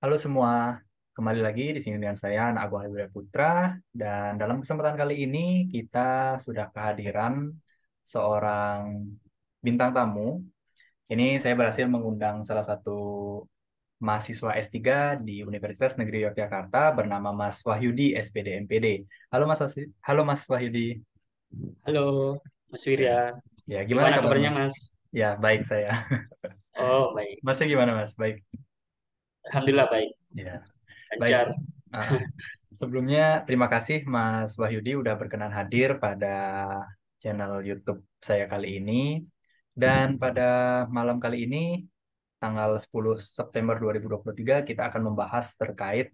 Halo semua, kembali lagi di sini dengan saya Anak Agung Hadi Putra dan dalam kesempatan kali ini kita sudah kehadiran seorang bintang tamu. Ini saya berhasil mengundang salah satu mahasiswa S3 di Universitas Negeri Yogyakarta bernama Mas Wahyudi SPD MPD. Halo Mas Wahyudi. Halo, Mas Ya, Wirya. ya gimana Gimana kabar kabarnya, Mas? Mas? Ya baik saya. Oh, baik. Masnya gimana Mas? Baik. Alhamdulillah baik. Ya. Baik, Lancar. ah, sebelumnya terima kasih Mas Wahyudi udah berkenan hadir pada channel YouTube saya kali ini. Dan pada malam kali ini, tanggal 10 September 2023, kita akan membahas terkait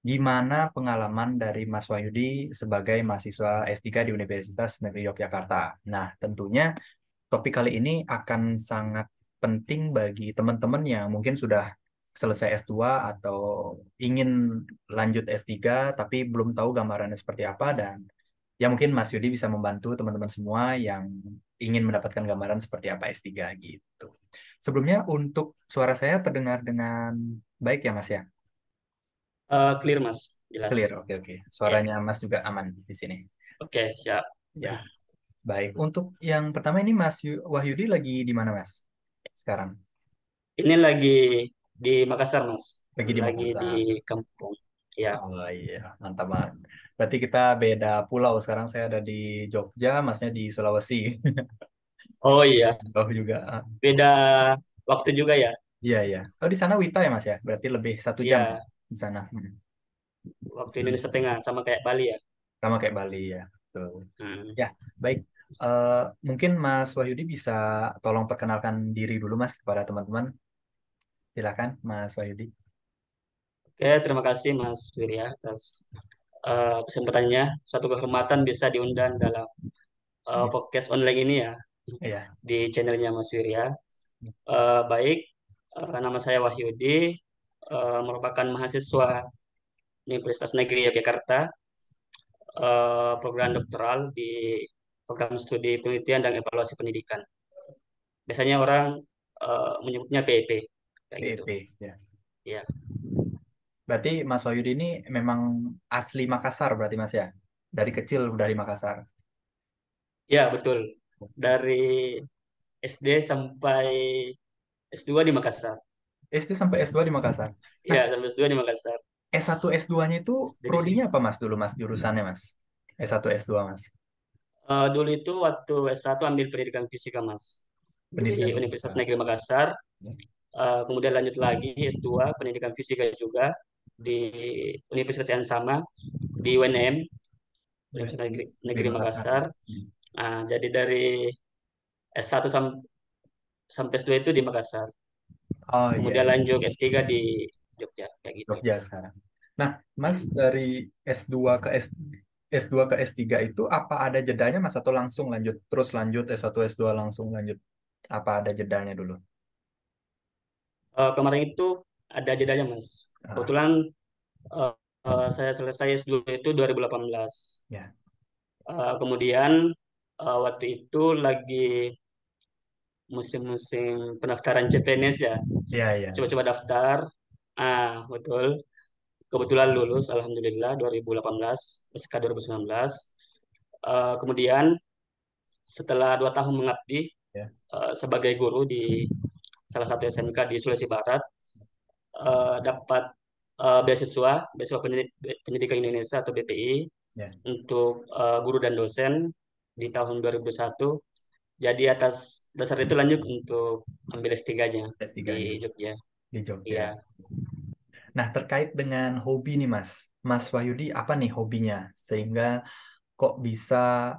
gimana pengalaman dari Mas Wahyudi sebagai mahasiswa S3 di Universitas Negeri Yogyakarta. Nah, tentunya topik kali ini akan sangat penting bagi teman-teman yang mungkin sudah selesai S2 atau ingin lanjut S3 tapi belum tahu gambarannya seperti apa dan ya mungkin Mas Yudi bisa membantu teman-teman semua yang ingin mendapatkan gambaran seperti apa S3 gitu. Sebelumnya untuk suara saya terdengar dengan baik ya Mas ya? Clear, Mas. Clear, Jelas. oke oke. Ya. Suaranya Mas juga aman di sini. Oke, siap. Ya, baik. Untuk yang pertama ini Mas Wahyudi lagi di mana Mas sekarang? Ini lagi di Makassar, Mas. Lagi di Lagi di Makassar. kampung. Ya. Oh iya, mantap banget. Berarti kita beda pulau. Sekarang saya ada di Jogja, masnya di Sulawesi. Oh iya, Oh juga. beda waktu juga ya. Iya, iya. Oh di sana Wita ya Mas ya? Berarti lebih 1 jam Ya, di sana. waktu Sana Indonesia Tengah sama kayak Bali ya. sama kayak Bali ya. Betul. Hmm. Ya, baik. Eh, mungkin Mas Wahyudi bisa tolong perkenalkan diri dulu Mas kepada teman-teman. Silakan Mas Wahyudi. Oke, terima kasih Mas Wirya atas kesempatannya. Suatu kehormatan bisa diundang dalam Iya. podcast online ini ya, Iya. di channelnya Mas Wirya. Baik, nama saya Wahyudi, merupakan mahasiswa Universitas Negeri Yogyakarta, program doktoral di program studi penelitian dan evaluasi pendidikan. Biasanya orang menyebutnya PEP, kayak gitu. PEP. Ya. Ya, Berarti Mas Wahyudi ini memang asli Makassar berarti Mas ya? Dari kecil dari Makassar. ya betul. Dari SD sampai S2 di Makassar. SD sampai S2 di Makassar. Nah, Ya, sampai S2 di Makassar. S1 S2-nya itu Dari sini. prodinya apa Mas dulu Mas jurusannya Mas? S1 S2 Mas. Dulu itu waktu S1 ambil pendidikan fisika, Mas, di Pendidikan Universitas fisika. Negeri Makassar. Ya. Kemudian lanjut lagi S2 pendidikan fisika juga di universitas yang sama di UNM, Universitas Negeri Negeri Makassar. Makassar. Jadi dari S1 sampai S2 itu di Makassar. Oh iya, Kemudian iya. lanjut S3 di Jogja kayak gitu. Jogja sekarang. Nah, Mas Hmm. dari S2 ke S2 ke S3 itu apa ada jedanya Mas atau langsung lanjut terus lanjut S1 S2 langsung lanjut apa ada jedanya dulu? Kemarin itu ada jedanya, Mas. Ah, Kebetulan eh, saya selesai S2 itu 2018. ya. Kemudian waktu itu lagi musim-musim pendaftaran CPNS ya. Iya, iya. Coba-coba daftar. Betul. Kebetulan lulus, Alhamdulillah 2018, SK 2019. Kemudian setelah 2 tahun mengabdi Ya. sebagai guru di salah satu SMK di Sulawesi Barat, dapat beasiswa Pendidikan Indonesia atau BPI Ya. untuk guru dan dosen di tahun 2001. Jadi atas dasar itu lanjut untuk ambil S3-nya S3-nya di Jogja. di Jogja. Iya. Nah, terkait dengan hobi nih, Mas. Mas Wahyudi, apa nih hobinya? Sehingga kok bisa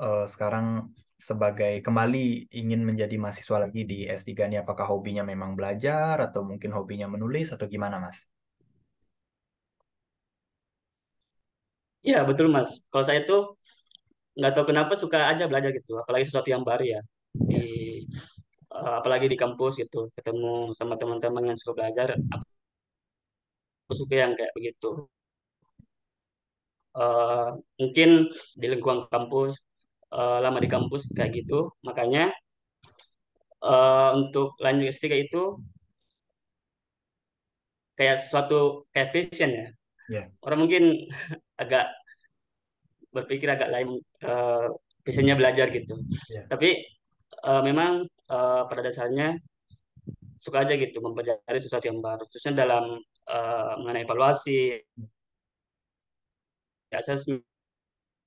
sekarang sebagai kembali ingin menjadi mahasiswa lagi di S3 nih? Apakah hobinya memang belajar atau mungkin hobinya menulis atau gimana, Mas? Iya, betul Mas. Kalau saya tuh nggak tahu kenapa suka aja belajar gitu, apalagi sesuatu yang baru ya. Di Ya, apalagi di kampus gitu, ketemu sama teman-teman yang suka belajar, aku suka yang kayak begitu. Eh, Mungkin di lingkungan kampus, lama di kampus kayak gitu, makanya untuk lanjut S3 itu kayak suatu kayak passion ya. Ya, Orang mungkin agak berpikir agak lain, passionnya belajar gitu. ya. Tapi memang pada dasarnya suka aja gitu mempelajari sesuatu yang baru, khususnya dalam mengenai evaluasi, asesmen,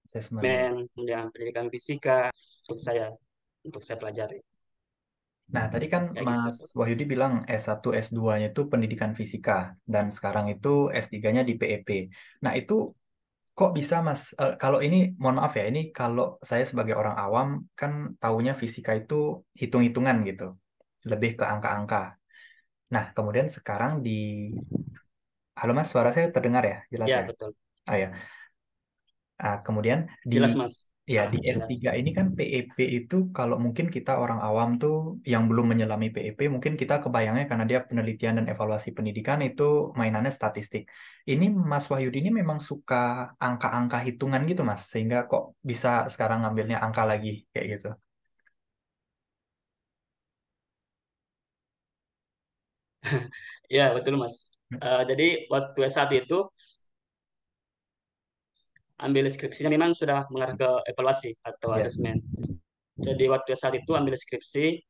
Assessment ya. kemudian pendidikan fisika untuk saya untuk saya pelajari Nah, tadi kan kayak gitu. Mas Wahyudi bilang S1, S2-nya itu pendidikan fisika, dan sekarang itu S3-nya di PEP. Nah, itu kok bisa Mas, kalau ini, mohon maaf ya, ini kalau saya sebagai orang awam, kan taunya fisika itu hitung-hitungan gitu, lebih ke angka-angka. Nah, kemudian sekarang di, halo Mas, suara saya terdengar ya, jelas Ya ya? betul, Oh ya. Kemudian di, jelas Mas. ya, Ah, di S3 jelas. ini kan PEP itu, kalau mungkin kita orang awam tuh yang belum menyelami PEP, mungkin kita kebayangnya karena dia penelitian dan evaluasi pendidikan itu mainannya statistik. Ini Mas Wahyudi ini memang suka angka-angka hitungan gitu Mas, sehingga kok bisa sekarang ngambilnya angka lagi kayak gitu. Ya betul Mas. Jadi waktu S1 itu ambil skripsinya memang sudah mengarah ke evaluasi atau Ya, asesmen. Jadi waktu S1 itu ambil skripsi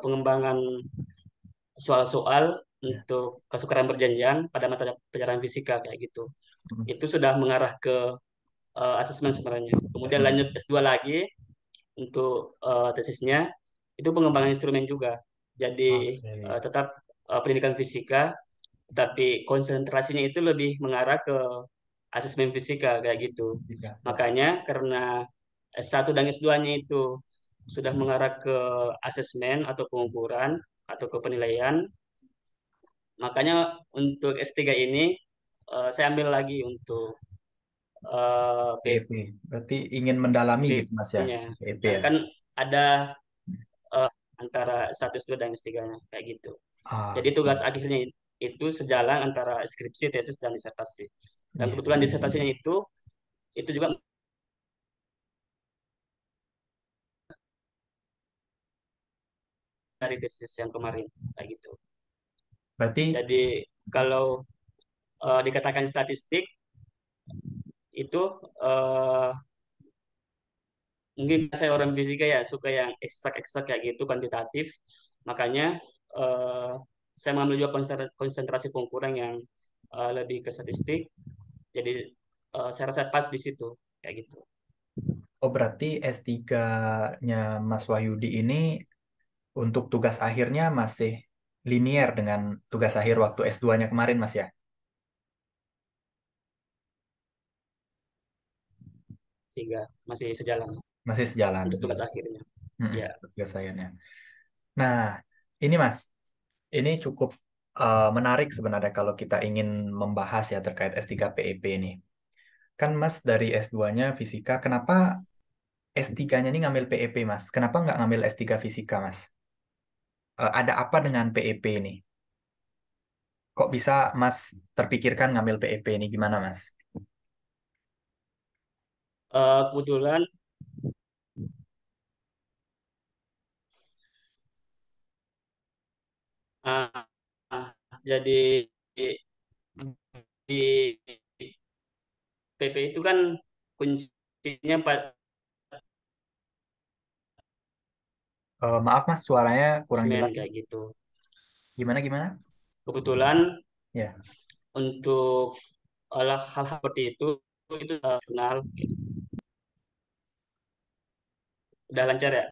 pengembangan soal-soal ya. untuk kesukaran berjanjian pada mata pelajaran fisika kayak gitu. Hmm. Itu sudah mengarah ke asesmen sebenarnya. Kemudian Asesmen. lanjut S2 lagi untuk tesisnya itu pengembangan instrumen juga. Jadi Oke. tetap pendidikan fisika, tetapi konsentrasinya itu lebih mengarah ke asesmen fisika kayak gitu. Tiga, ya. Makanya karena S1 dan S2-nya itu sudah mengarah ke asesmen atau pengukuran atau ke penilaian, makanya untuk S3 ini saya ambil lagi untuk PEP. Berarti ingin mendalami gitu Mas ya, PP-nya. PEP Nah, ya. kan ada antara satu S2 dan S3-nya kayak gitu. Ah, Jadi tugas akhirnya itu sejalan antara skripsi, tesis, dan disertasi. Dan iya. kebetulan disertasinya itu juga dari tesis yang kemarin kayak gitu. Berarti Jadi kalau dikatakan statistik itu eh, mungkin saya orang fisika ya suka yang eksak-eksak kayak gitu kuantitatif. Makanya eh, saya mengambil juga konsentrasi pengukuran yang lebih ke statistik. Jadi saya rasa pas di situ kayak gitu. Oh, berarti S3-nya Mas Wahyudi ini untuk tugas akhirnya masih linier dengan tugas akhir waktu S2-nya kemarin, Mas ya? Sehingga masih sejalan Masih sejalan. untuk Iya. tugas akhirnya. Mm-mm, Ya, tugas akhirnya. Nah, ini Mas, ini cukup menarik sebenarnya kalau kita ingin membahas ya terkait S3 PEP ini. Kan Mas dari S2-nya fisika, kenapa S3-nya ini ngambil PEP, Mas? Kenapa nggak ngambil S3 fisika, Mas? Ada apa dengan PEP ini? Kok bisa Mas terpikirkan ngambil PEP ini? Gimana, Mas? kebetulan uh, jadi di PP itu kan kuncinya Maaf Mas, suaranya kurang semen jelas kayak Mas. gitu. Gimana gimana? Kebetulan Ya, untuk hal seperti itu kenal udah lancar ya,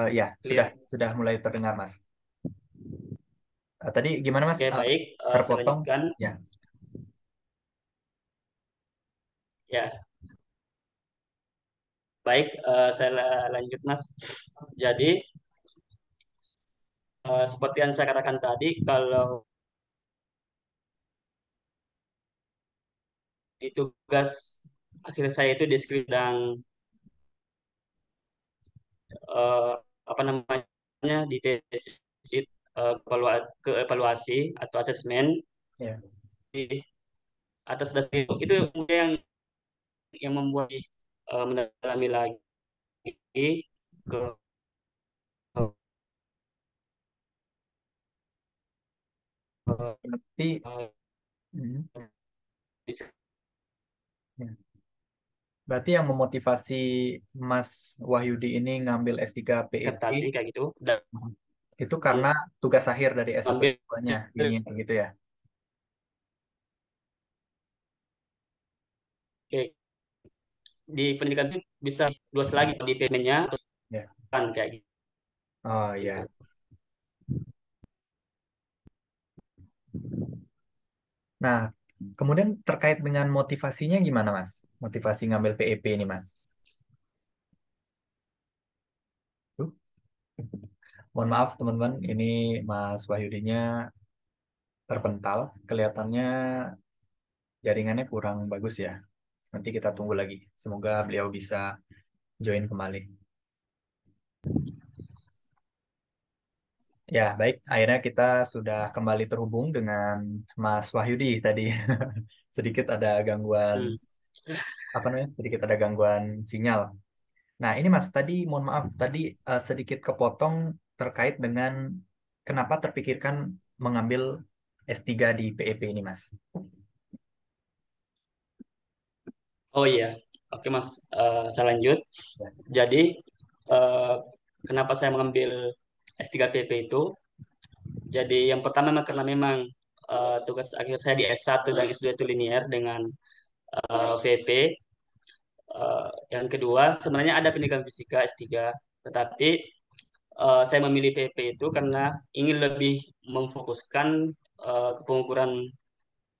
ya clear. sudah mulai terdengar Mas. Tadi gimana Mas? Oke baik, saya Terpotong? lanjutkan Ya, ya. Baik, saya lanjut Mas. Jadi seperti yang saya katakan tadi, kalau di tugas akhir saya itu deskripsi dan eh, apa namanya di tesis ke evaluasi atau asesmen ya. di atas dasar itu kemudian yang membuat mendalami lagi ke Berarti, eh, hmm, disertasi ya. Berarti yang memotivasi Mas Wahyudi ini ngambil S3 PEP kayak gitu dan itu karena tugas akhir dari S1 mengambil S2-nya ini begitu ya. eh, di pendidikan itu bisa luas lagi di PMN-nya atau Ya. kan kayak Oh gitu. ya. Nah, kemudian terkait dengan motivasinya gimana, Mas? Motivasi ngambil PEP ini, Mas? Tuh, mohon maaf teman-teman, ini Mas Wahyudinya terpental. Kelihatannya jaringannya kurang bagus ya. Nanti kita tunggu lagi. Semoga beliau bisa join kembali. Ya, baik. Akhirnya kita sudah kembali terhubung dengan Mas Wahyudi tadi. Sedikit ada gangguan, Hmm. apa namanya? Sedikit ada gangguan sinyal. Nah, ini Mas, tadi mohon maaf, tadi sedikit kepotong terkait dengan kenapa terpikirkan mengambil S3 di PEP ini, Mas. Oh iya, oke Mas, saya lanjut. Ya, Jadi eh, kenapa saya mengambil S3PP itu? Jadi yang pertama memang karena memang tugas akhir saya di S1 dan S2 itu linear dengan VP. Yang kedua, sebenarnya ada pendidikan fisika S3, tetapi saya memilih PP itu karena ingin lebih memfokuskan ke pengukuran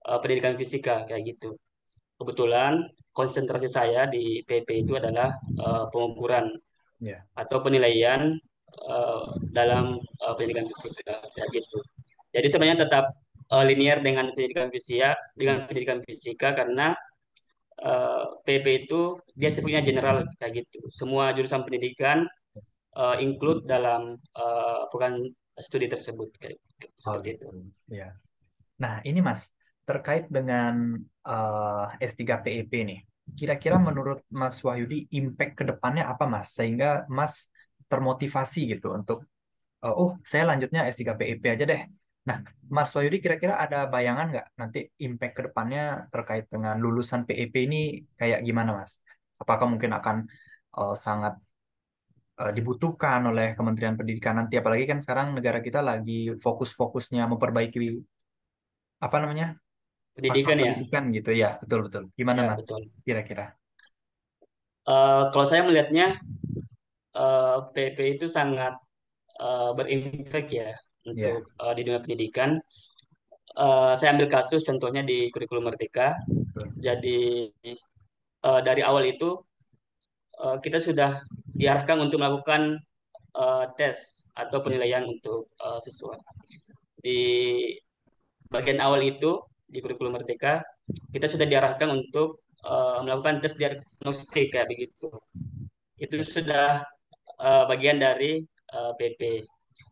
pendidikan fisika kayak gitu. Kebetulan konsentrasi saya di PP itu adalah pengukuran ya, atau penilaian dalam pendidikan fisika kayak gitu. Jadi sebenarnya tetap linear dengan pendidikan fisika karena PP itu dia sifatnya general kayak gitu. Semua jurusan pendidikan include dalam program studi tersebut kayak oh seperti gitu. itu. Ya. Nah, ini Mas, terkait dengan S3 PEP nih. Kira-kira menurut Mas Wahyudi, impact ke depannya apa, Mas? Sehingga Mas termotivasi gitu untuk saya lanjutnya S3 PIP aja deh. Nah, Mas Wahyudi kira-kira ada bayangan nggak nanti impact ke depannya terkait dengan lulusan PIP ini kayak gimana, Mas? Apakah mungkin akan sangat dibutuhkan oleh Kementerian Pendidikan nanti, apalagi kan sekarang negara kita lagi fokus-fokusnya memperbaiki apa namanya pasar Pendidikan ya, pendidikan gitu ya, betul-betul. Gimana, ya Mas? betul. Kira-kira? Kalau saya melihatnya PP itu sangat berimpact ya untuk Ya, di dunia pendidikan. Saya ambil kasus contohnya di kurikulum Merdeka. betul. Jadi dari awal itu kita sudah diarahkan untuk melakukan tes atau Ya, penilaian untuk siswa. Di bagian awal itu di kurikulum Merdeka kita sudah diarahkan untuk melakukan tes diagnostik kayak begitu. Itu ya, sudah bagian dari PP.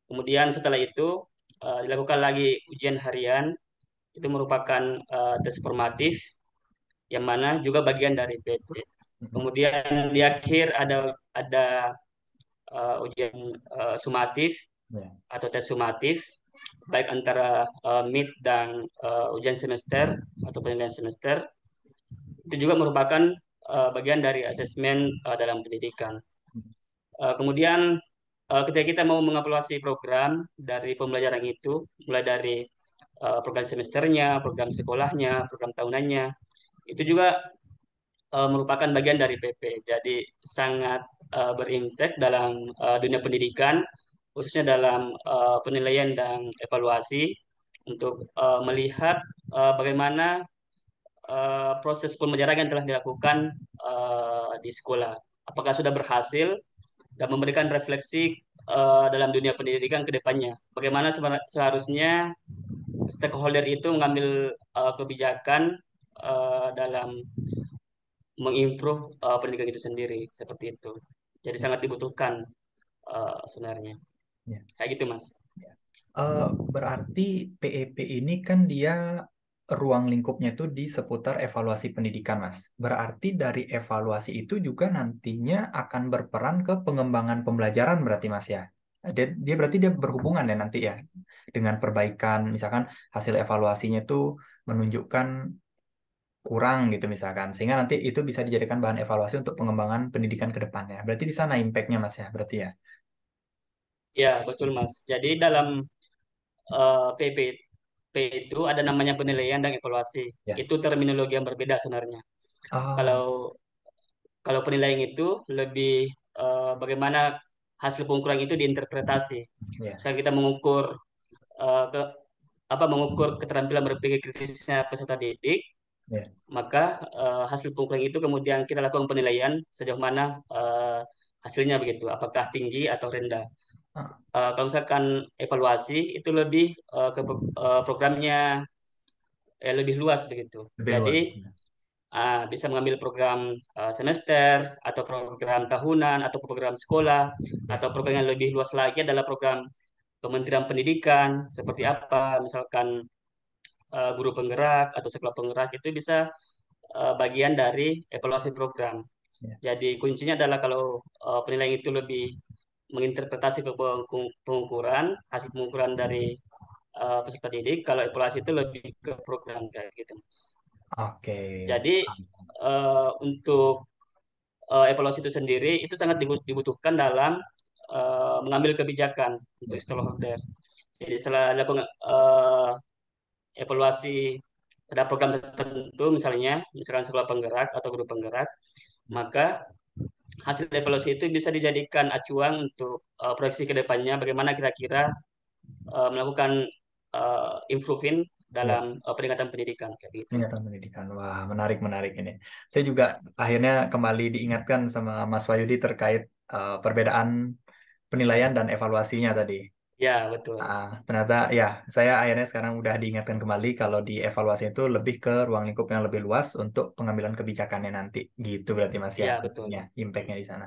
Kemudian setelah itu dilakukan lagi ujian harian, itu merupakan tes formatif yang mana juga bagian dari PP. mhm, Kemudian di akhir ada ujian sumatif ya, atau tes sumatif baik antara mid dan ujian semester atau penilaian semester. Itu juga merupakan bagian dari asesmen dalam pendidikan. mhm, Kemudian ketika kita mau mengevaluasi program dari pembelajaran itu, mulai dari program semesternya, program sekolahnya, program tahunannya, itu juga merupakan bagian dari PP. Jadi sangat berimpact dalam dunia pendidikan, khususnya dalam penilaian dan evaluasi untuk melihat bagaimana proses pembelajaran yang telah dilakukan di sekolah. Apakah sudah berhasil dan memberikan refleksi dalam dunia pendidikan ke depannya. Bagaimana seharusnya stakeholder itu mengambil kebijakan dalam mengimprove pendidikan itu sendiri seperti itu. Jadi ya, sangat dibutuhkan sebenarnya. ya. Kayak gitu, Mas. Ya. Berarti PEP ini kan dia ruang lingkupnya itu di seputar evaluasi pendidikan, Mas. Berarti dari evaluasi itu juga nantinya akan berperan ke pengembangan pembelajaran berarti, Mas ya. Dia berarti dia berhubungan ya nanti ya dengan perbaikan, misalkan hasil evaluasinya itu menunjukkan kurang gitu misalkan, sehingga nanti itu bisa dijadikan bahan evaluasi untuk pengembangan pendidikan ke depannya. Berarti di sana impact-nya Mas ya, berarti ya. Ya, betul Mas. Jadi dalam PP itu ada namanya penilaian dan evaluasi. Ya. Itu terminologi yang berbeda sebenarnya. Oh, Kalau kalau penilaian itu lebih bagaimana hasil pengukuran itu diinterpretasi. ya, Misalnya kita mengukur ke apa mengukur keterampilan berpikir kritisnya peserta didik, ya. maka hasil pengukuran itu kemudian kita lakukan penilaian sejauh mana hasilnya begitu, apakah tinggi atau rendah. Ah, Kalau misalkan evaluasi itu lebih programnya lebih luas begitu. lebih Jadi luas. Ya. bisa mengambil program semester atau program tahunan atau program sekolah Ya. atau program yang lebih luas lagi adalah program Kementerian Pendidikan seperti apa, misalkan guru penggerak atau sekolah penggerak itu bisa bagian dari evaluasi program. Ya. Jadi kuncinya adalah kalau penilaian itu lebih menginterpretasi ke pengukuran, hasil pengukuran dari peserta didik, kalau evaluasi itu lebih ke program kayak gitu, Mas. Oke. Jadi untuk evaluasi itu sendiri itu sangat dibutuhkan dalam mengambil kebijakan untuk Ya. stakeholder. Jadi setelah dilakukan evaluasi pada program tertentu, misalkan sekolah penggerak atau guru penggerak, maka hasil evaluasi itu bisa dijadikan acuan untuk proyeksi ke depannya, bagaimana kira-kira melakukan improving Ya. dalam peningkatan pendidikan kayak gitu. Ingatan pendidikan. Wah, menarik, menarik ini. Saya juga akhirnya kembali diingatkan sama Mas Wahyudi terkait perbedaan penilaian dan evaluasinya tadi. Ya, betul. Ternyata ya, saya akhirnya sekarang udah diingatkan kembali kalau di evaluasi itu lebih ke ruang lingkup yang lebih luas untuk pengambilan kebijakannya nanti. Gitu berarti Mas ya, Ya, intinya, betul. impact-nya di sana.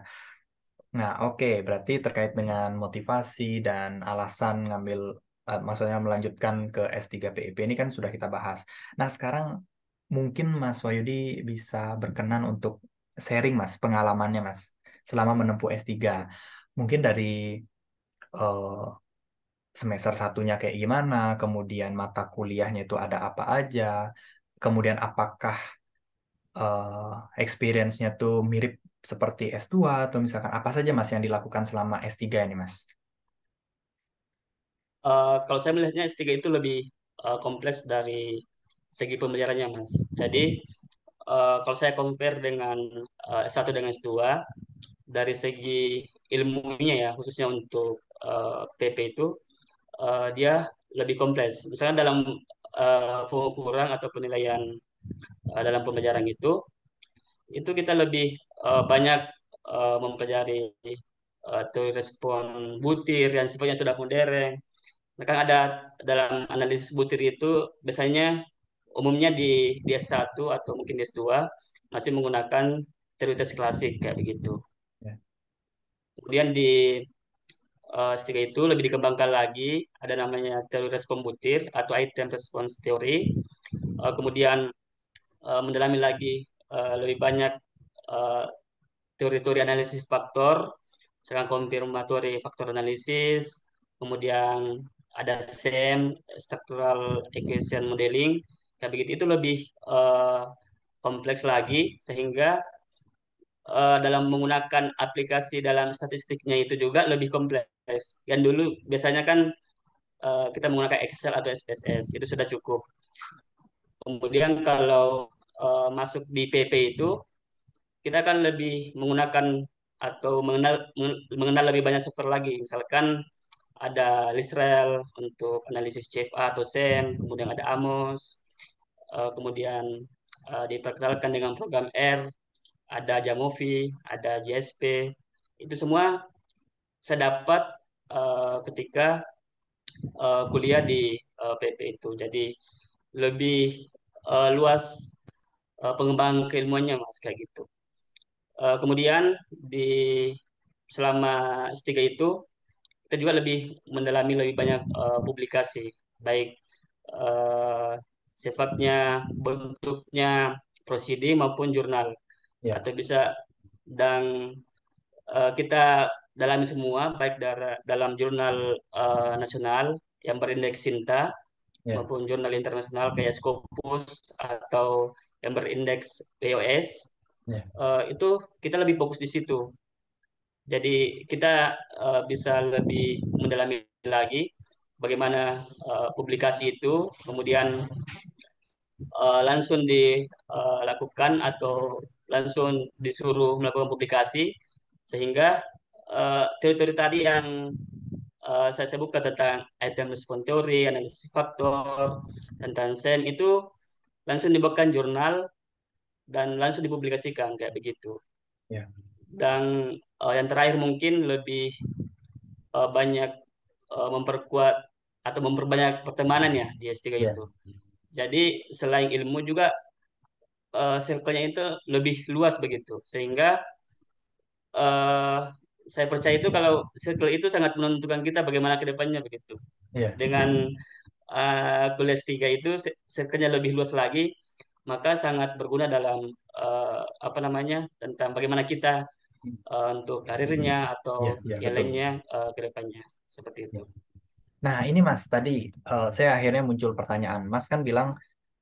Nah, oke, berarti terkait dengan motivasi dan alasan ngambil, maksudnya melanjutkan ke S3 PIP ini kan sudah kita bahas. Nah, sekarang mungkin Mas Wahyudi bisa berkenan untuk sharing Mas, pengalamannya Mas, selama menempuh S3. Mungkin dari eh, semester satunya kayak gimana, kemudian mata kuliahnya itu ada apa aja, kemudian apakah experience-nya tuh mirip seperti S2 atau misalkan apa saja Mas yang dilakukan selama S3 ini Mas? Kalau saya melihatnya S3 itu lebih kompleks dari segi pembelajarannya, Mas. Jadi, kalau saya compare dengan S1 dengan S2, dari segi ilmunya ya, khususnya untuk PP itu, dia lebih kompleks. Misalnya dalam pengukuran atau penilaian dalam pembelajaran itu kita lebih banyak mempelajari teori respon butir yang sifatnya sudah modern. Nah, kan ada dalam analisis butir itu biasanya umumnya di S1 atau mungkin di S2 masih menggunakan teori tes klasik kayak begitu. Ya, Kemudian di S3 itu lebih dikembangkan lagi, ada namanya teori respon butir atau item response theory. Kemudian mendalami lagi lebih banyak eh, teori-teori analisis faktor, misalkan konfirmatory faktor analisis, kemudian ada SEM, structural equation modeling, kayak begitu itu lebih eh, kompleks lagi sehingga dalam menggunakan aplikasi dalam statistiknya itu juga lebih kompleks. Yang dulu biasanya kan kita menggunakan Excel atau SPSS itu sudah cukup. Kemudian kalau masuk di PP itu kita kan lebih menggunakan atau mengenal lebih banyak software lagi. Misalkan ada Lisrel untuk analisis CFA atau SEM, kemudian ada Amos, kemudian diperkenalkan dengan program R, ada Jamovi, ada JSP. Itu semua saya dapat ketika kuliah di PP itu. Jadi lebih luas pengembangan keilmuannya Mas kayak gitu. Kemudian di selama S3 itu kita juga lebih mendalami lebih banyak publikasi, baik eh, sifatnya, bentuknya proceeding maupun jurnal, ya, atau bisa dan kita dalami semua, baik dalam jurnal nasional yang berindeks Sinta Ya, maupun jurnal internasional kayak Scopus atau yang berindeks BOS. ya, Itu kita lebih fokus di situ. Jadi kita bisa lebih mendalami lagi bagaimana publikasi itu, kemudian langsung dilakukan atau langsung disuruh melakukan publikasi, sehingga teori-teori tadi yang saya sebutkan tentang item response theory, analisis faktor, tentang SEM itu langsung dibuatkan jurnal dan langsung dipublikasikan kayak begitu. ya, Dan yang terakhir mungkin lebih banyak memperkuat atau memperbanyak pertemanan ya di S3 ya, itu. Jadi selain ilmu juga circle-nya itu lebih luas begitu. Sehingga eh, saya percaya itu kalau circle itu sangat menentukan kita bagaimana ke depannya begitu. ya, Dengan kuliah S3 itu circle-nya lebih luas lagi, maka sangat berguna dalam apa namanya tentang bagaimana kita untuk karirnya atau ya, ya, yang betul. lainnya ke depannya. Seperti Ya. itu. Nah, ini Mas, tadi saya akhirnya muncul pertanyaan. Mas kan bilang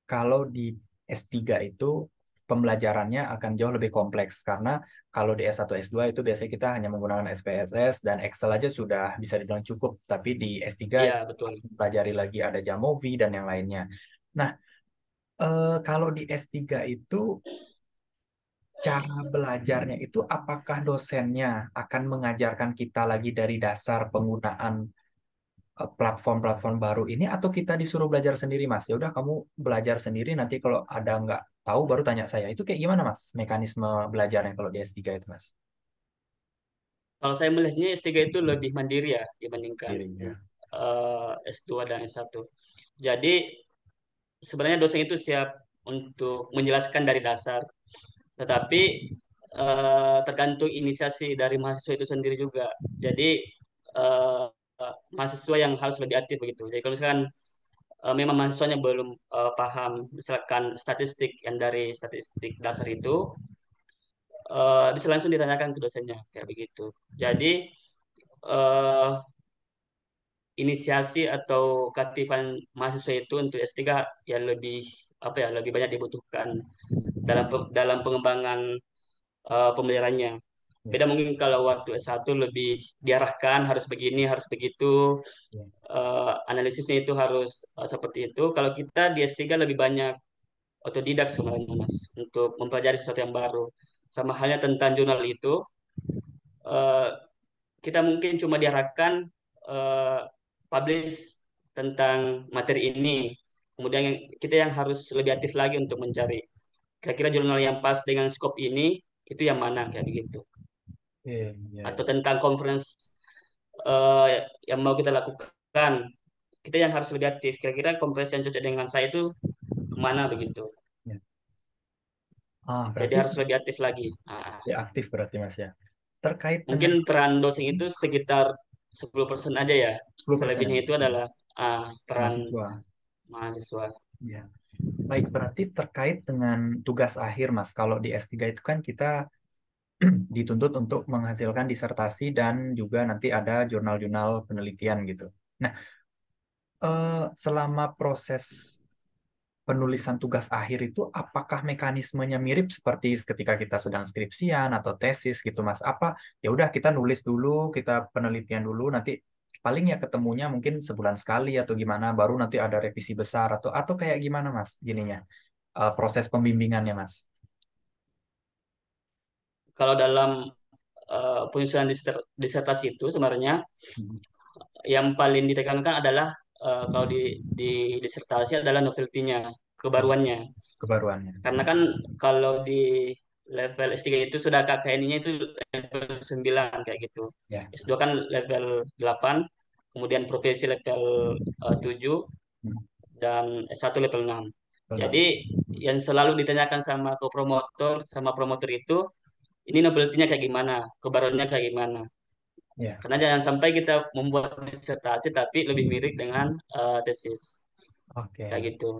kalau di S3 itu pembelajarannya akan jauh lebih kompleks karena kalau di S1 S2 itu biasanya kita hanya menggunakan SPSS dan Excel aja sudah bisa dibilang cukup, tapi di S3 itu Iya, betul. pelajari lagi ada Jamovi dan yang lainnya. Nah, kalau di S3 itu cara belajarnya itu apakah dosennya akan mengajarkan kita lagi dari dasar penggunaan platform-platform baru ini atau kita disuruh belajar sendiri Mas? Ya udah kamu belajar sendiri nanti kalau ada nggak tahu baru tanya saya. Itu kayak gimana Mas mekanisme belajarnya kalau di S3 itu Mas? Kalau saya melihatnya S3 itu lebih mandiri ya dibandingkan Sendiri ya. S2 dan S1. Jadi sebenarnya dosen itu siap untuk menjelaskan dari dasar, tetapi tergantung inisiasi dari mahasiswa itu sendiri juga. Jadi eh, mahasiswa yang harus lebih aktif begitu. Jadi kalau misalkan memang mahasiswanya belum paham, misalkan statistik yang dari statistik dasar itu, bisa langsung ditanyakan ke dosennya kayak begitu. Jadi eh, inisiasi atau keaktifan mahasiswa itu untuk S3 yang lebih apa ya lebih banyak dibutuhkan dalam pengembangan pembelajarannya. Ya, Beda mungkin kalau waktu S1 lebih diarahkan harus begini, harus begitu, ya, analisisnya itu harus seperti itu. Kalau kita di S3 lebih banyak otodidak sebenarnya Mas untuk mempelajari sesuatu yang baru. Sama halnya tentang jurnal itu, eh, kita mungkin cuma diarahkan eh, publish tentang materi ini. Kemudian kita yang harus lebih aktif lagi untuk mencari kira-kira jurnal yang pas dengan scope ini itu yang mana kayak begitu. ya, ya, Atau ya. tentang conference eh, yang mau kita lakukan, kita yang harus lebih aktif. Kira-kira conference yang cocok dengan saya itu kemana begitu. Ya. Ah, Jadi berarti harus lebih aktif lagi. Nah, ya aktif berarti Mas ya. Terkait mungkin dengan peran dosen itu sekitar 10% aja ya. 10%. Selebihnya itu adalah peran Mahasiswa. mahasiswa. Ya. Baik, berarti terkait dengan tugas akhir Mas. Kalau di S3 itu kan kita dituntut untuk menghasilkan disertasi dan juga nanti ada jurnal-jurnal penelitian gitu. Nah, selama proses penulisan tugas akhir itu apakah mekanismenya mirip seperti ketika kita sedang skripsian atau tesis gitu Mas? Apa ya udah kita nulis dulu, kita penelitian dulu, nanti paling ya ketemunya mungkin sebulan sekali atau gimana, baru nanti ada revisi besar atau kayak gimana Mas gininya proses pembimbingannya Mas? Kalau dalam penyusunan disertasi itu sebenarnya Hmm. yang paling ditekankan adalah kalau di disertasi adalah novelty-nya, Ya, kebaruannya. kebaruannya. Karena kan kalau di level S3 itu sudah KKNI-nya itu level 9 kayak gitu. Ya. S2 kan level 8, kemudian profesi level 7 Hmm. dan S1 level 6. Benar. Jadi yang selalu ditanyakan sama sama promotor itu ini novelty-nya kayak gimana, kebaruannya kayak gimana. Ya. Karena jangan sampai kita membuat disertasi tapi lebih mirip dengan tesis kayak Oke. gitu.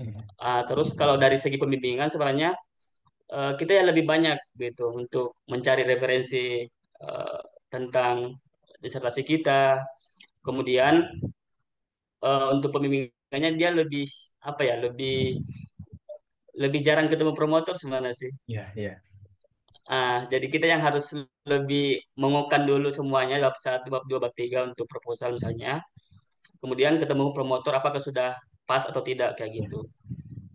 Iya. Terus kalau dari segi pembimbingan sebenarnya kita yang lebih banyak gitu untuk mencari referensi tentang disertasi kita. Kemudian untuk pembimbingannya dia lebih apa ya, lebih lebih jarang ketemu promotor sebenarnya sih. Iya, iya. Jadi kita yang harus lebih mengukan dulu semuanya bab satu, bab dua, bab tiga untuk proposal misalnya. Kemudian ketemu promotor apakah sudah pas atau tidak kayak Iya. gitu.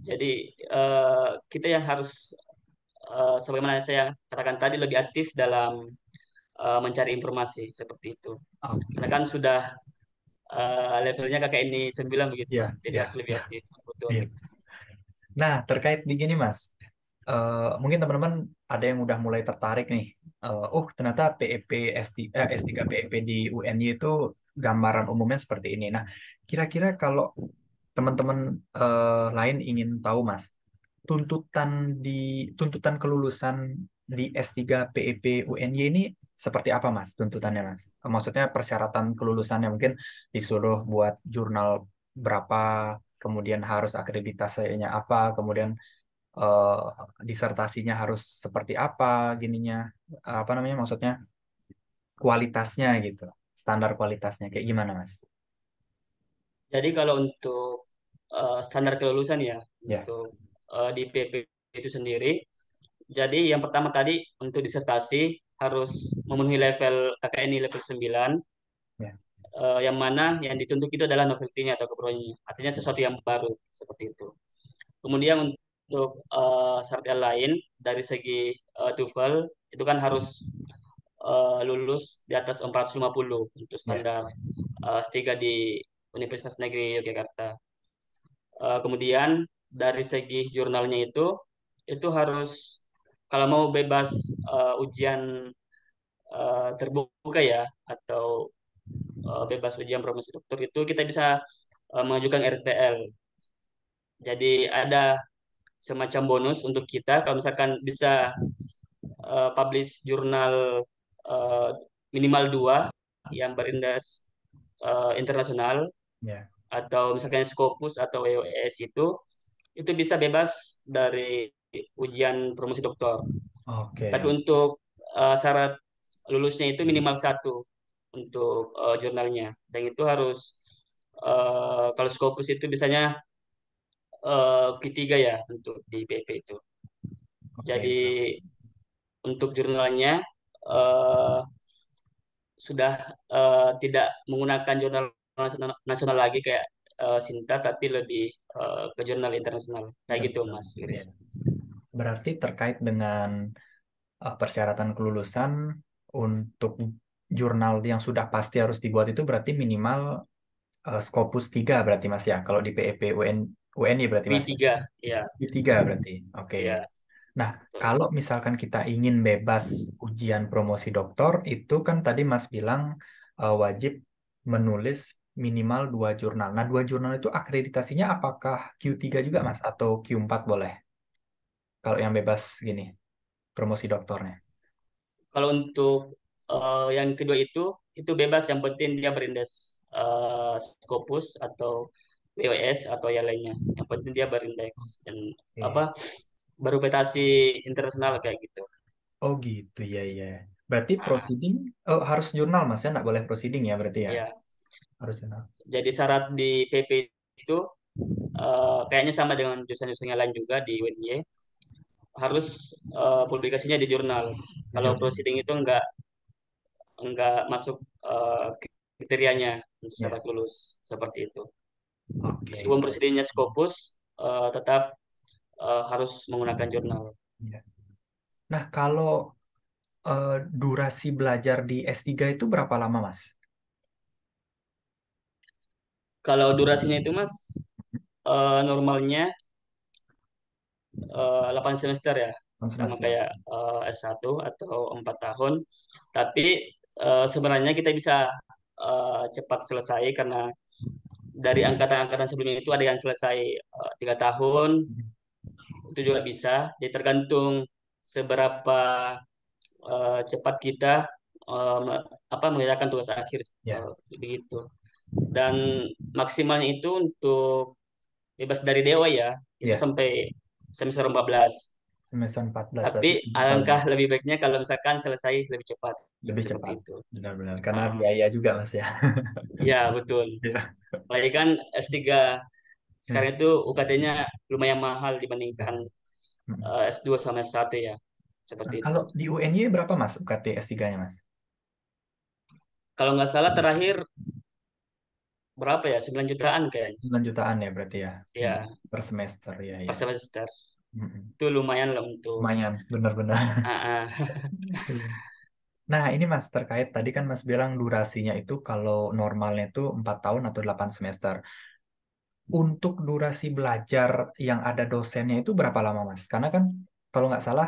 Jadi kita yang harus sebagaimana saya katakan tadi lebih aktif dalam mencari informasi seperti itu. Karena Oke. kan sudah levelnya kakak ini 9 begitu. Iya, Jadi iya, harus lebih aktif. Betul. iya. Nah, terkait di gini, Mas. Mungkin teman-teman ada yang udah mulai tertarik nih. Ternyata PEP S3 PEP di UNY itu gambaran umumnya seperti ini. Nah, kira-kira kalau teman-teman lain ingin tahu, Mas, tuntutan di tuntutan kelulusan di S3 PEP UNY ini seperti apa, Mas? Tuntutannya, Mas? Maksudnya persyaratan kelulusannya mungkin disuruh buat jurnal berapa, kemudian harus akreditasinya apa, kemudian eh, disertasinya harus seperti apa gininya, apa namanya maksudnya kualitasnya gitu, standar kualitasnya kayak gimana, Mas? Jadi kalau untuk standar kelulusan ya, Ya, untuk di PP itu sendiri, jadi yang pertama tadi untuk disertasi harus memenuhi level KKNI level 9, ya, yang mana yang dituntut itu adalah novelty-nya atau keperluannya. Artinya sesuatu yang baru seperti itu. Kemudian untuk syarat yang lain dari segi TOEFL itu kan harus lulus di atas 450 untuk ya. standar S3 di Universitas Negeri Yogyakarta. Kemudian dari segi jurnalnya itu harus kalau mau bebas ujian terbuka ya atau bebas ujian promosi doktor itu kita bisa mengajukan RTL. Jadi ada semacam bonus untuk kita kalau misalkan bisa publish jurnal eh, minimal dua yang berindas internasional Ya. atau misalkan Scopus atau WWS itu bisa bebas dari ujian promosi doktor. Tapi Oke. untuk syarat lulusnya itu minimal satu untuk jurnalnya. Dan itu harus kalau Scopus itu biasanya Q3 ya untuk di PP itu. Oke. Jadi untuk jurnalnya eh, sudah tidak menggunakan jurnal nasional lagi kayak Sinta, tapi lebih ke jurnal internasional. Kayak gitu Betul. Mas Ya. Wirya. Berarti terkait dengan persyaratan kelulusan untuk jurnal yang sudah pasti harus dibuat itu berarti minimal Scopus 3 berarti, Mas, ya. Kalau di PEP UNI berarti, Mas, ya. Q3 ya, Q3 berarti. Oke. ya. Nah, Betul. kalau misalkan kita ingin bebas ujian promosi doktor, itu kan tadi Mas bilang wajib menulis minimal 2 jurnal. Nah, 2 jurnal itu akreditasinya apakah Q3 juga, Mas? Atau Q4 boleh? Kalau yang bebas gini, promosi doktornya. Kalau untuk yang kedua itu bebas, yang penting dia berindes Scopus atau WOS atau yang lainnya. Yang penting dia berindeks dan apa Oke. bereputasi internasional kayak gitu. Oh gitu, ya, ya. Berarti Ah, proceeding, harus jurnal, Mas, ya? Nggak boleh proceeding ya berarti ya? ya. Harus jurnal. Jadi syarat di PP itu kayaknya sama dengan jurusan-jurusan yang lain juga di UNY harus publikasinya di jurnal. Di Kalau jurnal. proceeding itu enggak masuk kriterianya untuk Ya, syarat lulus seperti itu. oke. Meskipun presidennya Scopus, tetap harus menggunakan jurnal. Ya. Nah, kalau durasi belajar di S3 itu berapa lama, Mas? Kalau durasinya itu Mas, normalnya 8 semester ya, Kan sama semester. kayak S1 atau 4 tahun. Tapi sebenarnya kita bisa cepat selesai karena dari angkatan-angkatan sebelumnya itu ada yang selesai 3 tahun, itu juga bisa. Jadi tergantung seberapa cepat kita eh, me- mengerjakan tugas akhir Ya, begitu. Dan maksimalnya itu untuk bebas dari dewa ya, itu ya. sampai semester 14. Semester 14 Tapi berarti 7 tahun. alangkah lebih baiknya kalau misalkan selesai lebih cepat Lebih seperti cepat. itu. Benar-benar. Karena Ah, biaya juga Mas ya. ya betul. Iya. Apalagi kan S3 sekarang Ya. itu UKT-nya lumayan mahal dibandingkan Mm. S2 sama S1 ya. Nah, Seperti itu. kalau di UNY berapa Mas UKT S3-nya Mas? Kalau nggak salah terakhir berapa ya? 9 jutaan kayaknya. 9 jutaan ya berarti ya. Hmm. Ya, Per semester ya per ya. semester. Mm-mm. Itu lumayan lah untuk Lumayan, benar-benar. ah, ah. Iya. Nah, ini Mas terkait tadi kan Mas bilang durasinya itu kalau normalnya itu 4 tahun atau 8 semester. Untuk durasi belajar yang ada dosennya itu berapa lama Mas? Karena kan kalau nggak salah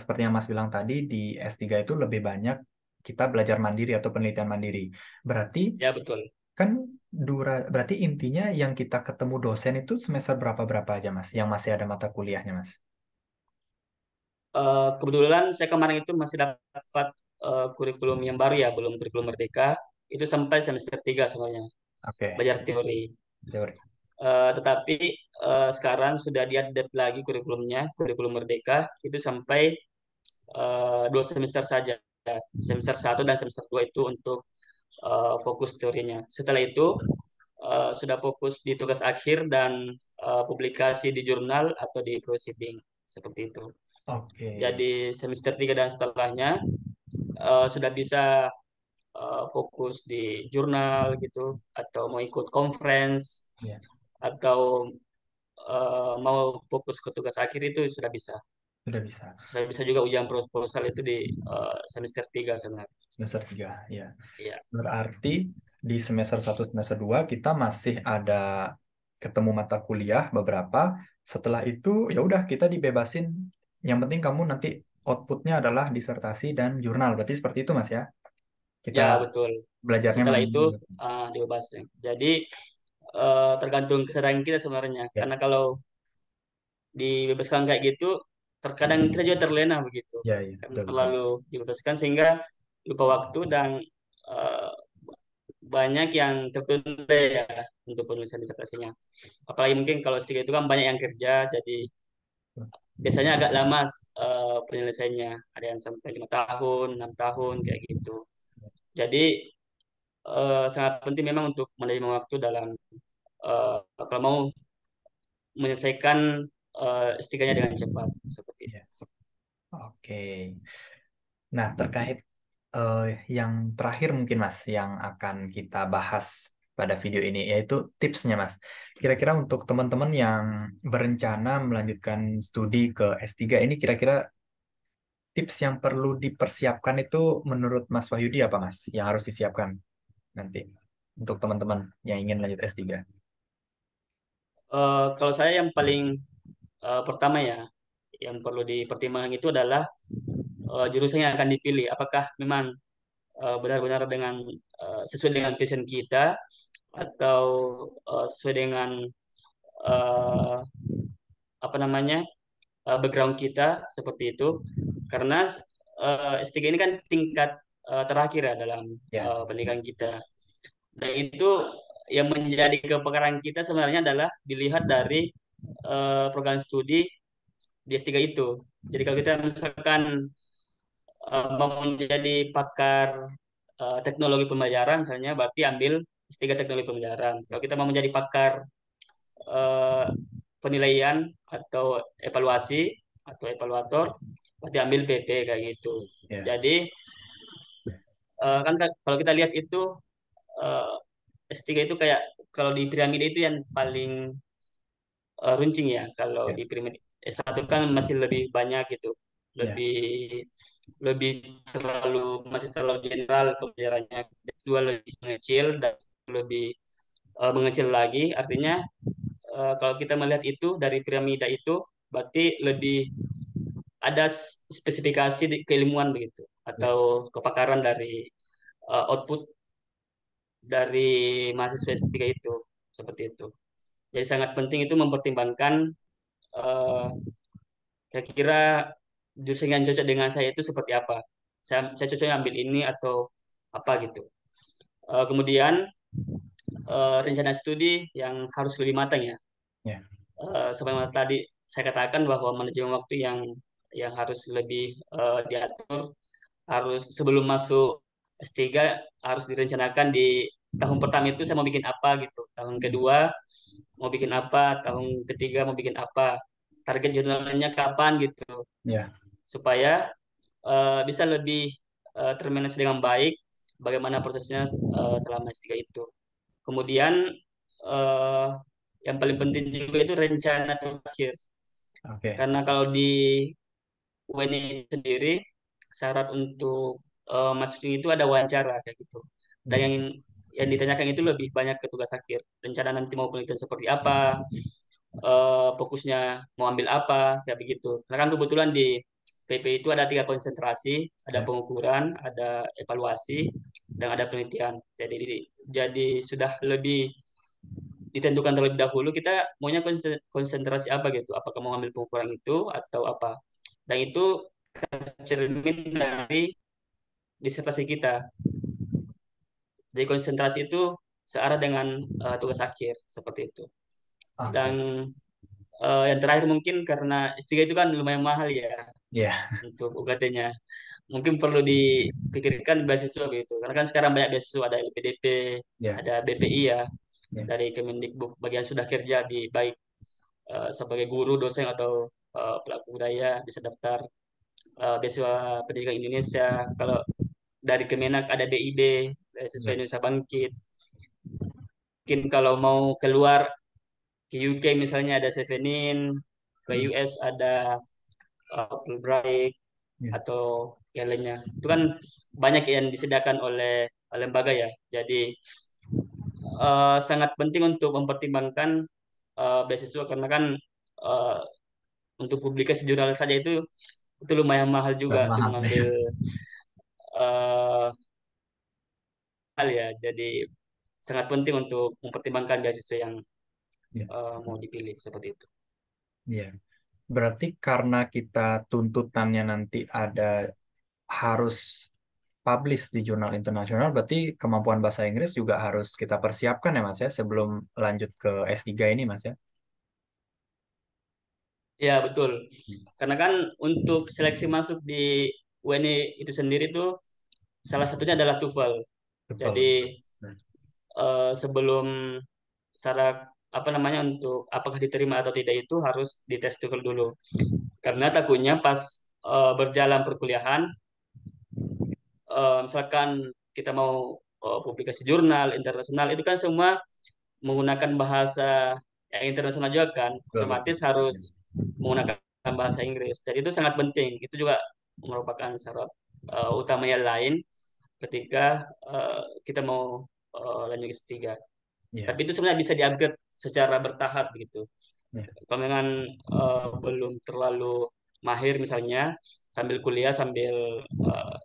seperti yang Mas bilang tadi di S3 itu lebih banyak kita belajar mandiri atau penelitian mandiri. Berarti Ya betul. kan berarti intinya yang kita ketemu dosen itu semester berapa-berapa aja Mas yang masih ada mata kuliahnya Mas. Kebetulan saya kemarin itu masih dapat kurikulum yang baru ya, belum kurikulum Merdeka. Itu sampai semester 3 sebenarnya, Oke, belajar teori. teori. Tetapi sekarang sudah diupdate lagi kurikulumnya, kurikulum Merdeka itu sampai 2 semester saja. Semester 1 dan semester 2 itu untuk fokus teorinya. Setelah itu sudah fokus di tugas akhir dan publikasi di jurnal atau di proceeding seperti itu. Oke, Jadi semester 3 dan setelahnya sudah bisa fokus di jurnal gitu atau mau ikut conference ya atau mau fokus ke tugas akhir itu sudah bisa. sudah bisa. Sudah bisa juga ujian proposal itu di semester 3 sebenarnya. Semester 3 ya. Iya. Berarti di semester 1 semester 2 kita masih ada ketemu mata kuliah beberapa. Setelah itu ya udah kita dibebasin. Yang penting kamu nanti outputnya adalah disertasi dan jurnal. Berarti seperti itu Mas ya. Kita Ya, betul. belajarnya Setelah itu mandiri. dibebasin. Jadi tergantung kesadaran kita sebenarnya. Ya, Karena kalau dibebaskan kayak gitu, terkadang kita juga terlena begitu. ya, ya, Karena betul betul. terlalu dibebaskan sehingga lupa waktu dan eh, banyak yang tertunda ya untuk penulisan disertasinya. Apalagi mungkin kalau S3 itu kan banyak yang kerja, jadi biasanya agak lama penyelesaiannya. Ada yang sampai 5 tahun, 6 tahun kayak gitu. Jadi sangat penting memang untuk manajemen waktu dalam kalau mau menyelesaikan S3-nya dengan cepat seperti itu. Ya. Oke. Nah, terkait eh, yang terakhir mungkin Mas yang akan kita bahas pada video ini yaitu tipsnya Mas. Kira-kira untuk teman-teman yang berencana melanjutkan studi ke S3 ini kira-kira tips yang perlu dipersiapkan itu menurut Mas Wahyudi apa Mas yang harus disiapkan nanti untuk teman-teman yang ingin lanjut S3? Kalau saya yang paling pertama ya, yang perlu dipertimbangkan itu adalah jurusan yang akan dipilih. Apakah memang benar-benar dengan sesuai dengan passion kita atau sesuai dengan eh, apa namanya background kita seperti itu. Karena S3 ini kan tingkat terakhir ya dalam Ya, pendidikan kita. Dan itu yang menjadi kepekaran kita sebenarnya adalah dilihat dari program studi di S3 itu. Jadi kalau kita misalkan mau menjadi pakar teknologi pembelajaran misalnya, berarti ambil S3 teknologi pembelajaran. Kalau kita mau menjadi pakar eh, penilaian atau evaluasi atau evaluator, berarti ambil PP kayak gitu. ya, Jadi kan kalau kita lihat itu eh, S3 itu kayak kalau di piramida itu yang paling runcing ya. Kalau ya, di piramida S1 kan masih lebih banyak gitu. ya, Lebih lebih masih terlalu general pembelajarannya. S2 lebih mengecil dan lebih mengecil lagi. Artinya kalau kita melihat itu dari piramida itu berarti lebih ada spesifikasi di keilmuan begitu ya, atau kepakaran dari output dari mahasiswa S3 itu seperti itu. Jadi sangat penting itu mempertimbangkan eh, kira-kira jurusan yang cocok dengan saya itu seperti apa. Saya cocoknya ambil ini atau apa gitu. Kemudian rencana studi yang harus lebih matang ya. ya, Seperti tadi saya katakan bahwa manajemen waktu yang yang harus lebih diatur, harus sebelum masuk S3 harus direncanakan di tahun pertama itu saya mau bikin apa gitu, tahun kedua mau bikin apa, tahun ketiga mau bikin apa, target jurnalnya kapan gitu, Ya, supaya bisa lebih termanage dengan baik bagaimana prosesnya selama S3 itu. Kemudian eh, yang paling penting juga itu rencana terakhir. oke. Karena kalau di UN sendiri syarat untuk masuk itu ada wawancara kayak gitu. Dan Ya, yang ditanyakan itu lebih banyak ke tugas akhir. Rencana nanti mau penelitian seperti apa, fokusnya mau ambil apa, kayak begitu. Karena kan kebetulan di PP itu ada 3 konsentrasi, ada ya. pengukuran, ada evaluasi, dan ada penelitian. Jadi sudah lebih ditentukan terlebih dahulu kita maunya konsentrasi apa gitu. Apakah mau ambil pengukuran itu atau apa. Dan itu cermin dari disertasi kita. Jadi konsentrasi itu searah dengan tugas akhir seperti itu. Dan Oke. yang terakhir mungkin karena S3 itu kan lumayan mahal ya Ya, untuk UKT-nya. Mungkin perlu dipikirkan beasiswa gitu. Karena kan sekarang banyak beasiswa, ada LPDP, ya, ada BPI ya, ya. dari Kemendikbud bagian sudah kerja di baik sebagai guru, dosen atau pelaku budaya bisa daftar beasiswa pendidikan Indonesia. Kalau dari Kemenak ada BIB, beasiswa Ya. Indonesia Bangkit. Mungkin kalau mau keluar ke UK misalnya ada Chevening, ke Hmm. US ada Fulbright Ya. atau yang lainnya. Itu kan banyak yang disediakan oleh lembaga ya. Jadi sangat penting untuk mempertimbangkan beasiswa karena kan eh, untuk publikasi jurnal saja itu lumayan mahal juga Udah untuk mahal. mengambil eh, hal ya. Jadi sangat penting untuk mempertimbangkan beasiswa yang Ya. mau dipilih seperti itu. Ya. Berarti karena kita tuntutannya nanti ada harus publish di jurnal internasional, berarti kemampuan bahasa Inggris juga harus kita persiapkan ya Mas ya sebelum lanjut ke S3 ini Mas ya. Ya betul. Karena kan untuk seleksi masuk di UNI itu sendiri tuh salah satunya adalah TOEFL. Jadi Betul. Nah, sebelum syarat apa namanya untuk apakah diterima atau tidak itu harus dites TOEFL dulu. Karena takutnya pas berjalan perkuliahan, misalkan kita mau publikasi jurnal internasional itu kan semua menggunakan bahasa yang internasional juga kan, betul, betul. otomatis harus menggunakan bahasa Inggris. Jadi itu sangat penting. Itu juga merupakan syarat utamanya lain ketika kita mau lanjut S3. Ya, Tapi itu sebenarnya bisa di-upgrade secara bertahap gitu. ya, Kalau dengan belum terlalu mahir misalnya sambil kuliah sambil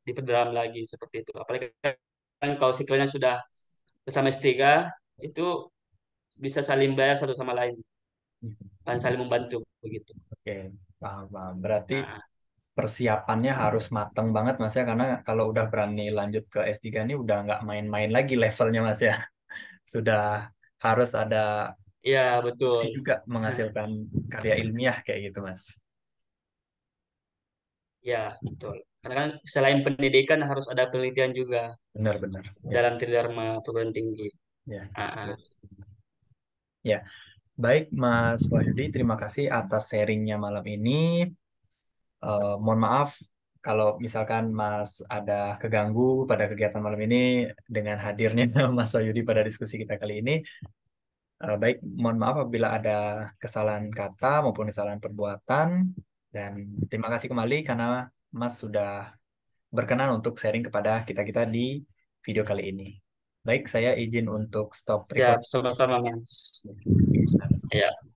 diperdalam lagi seperti itu. Apalagi kan kalau siklusnya sudah bersama S3 itu bisa saling belajar satu sama lain dan saling membantu begitu. oke, paham, paham. Berarti Nah, persiapannya harus mateng banget Mas ya, karena kalau udah berani lanjut ke S3 ini udah nggak main-main lagi levelnya Mas ya. Sudah harus ada ya opsi betul. juga menghasilkan karya ilmiah kayak gitu Mas. Ya, betul. Karena kan selain pendidikan harus ada penelitian juga Benar-benar. Ya, dalam Tridharma perguruan tinggi. ya. Ah, ah. Ya, baik Mas Wahyudi, terima kasih atas sharingnya malam ini. Mohon maaf kalau misalkan Mas ada keganggu pada kegiatan malam ini dengan hadirnya Mas Wahyudi pada diskusi kita kali ini. Baik, mohon maaf apabila ada kesalahan kata maupun kesalahan perbuatan. Dan terima kasih kembali karena Mas sudah berkenan untuk sharing kepada kita-kita di video kali ini. Baik, saya izin untuk stop Siap, record. sama-sama, Mas. Ya. Ya.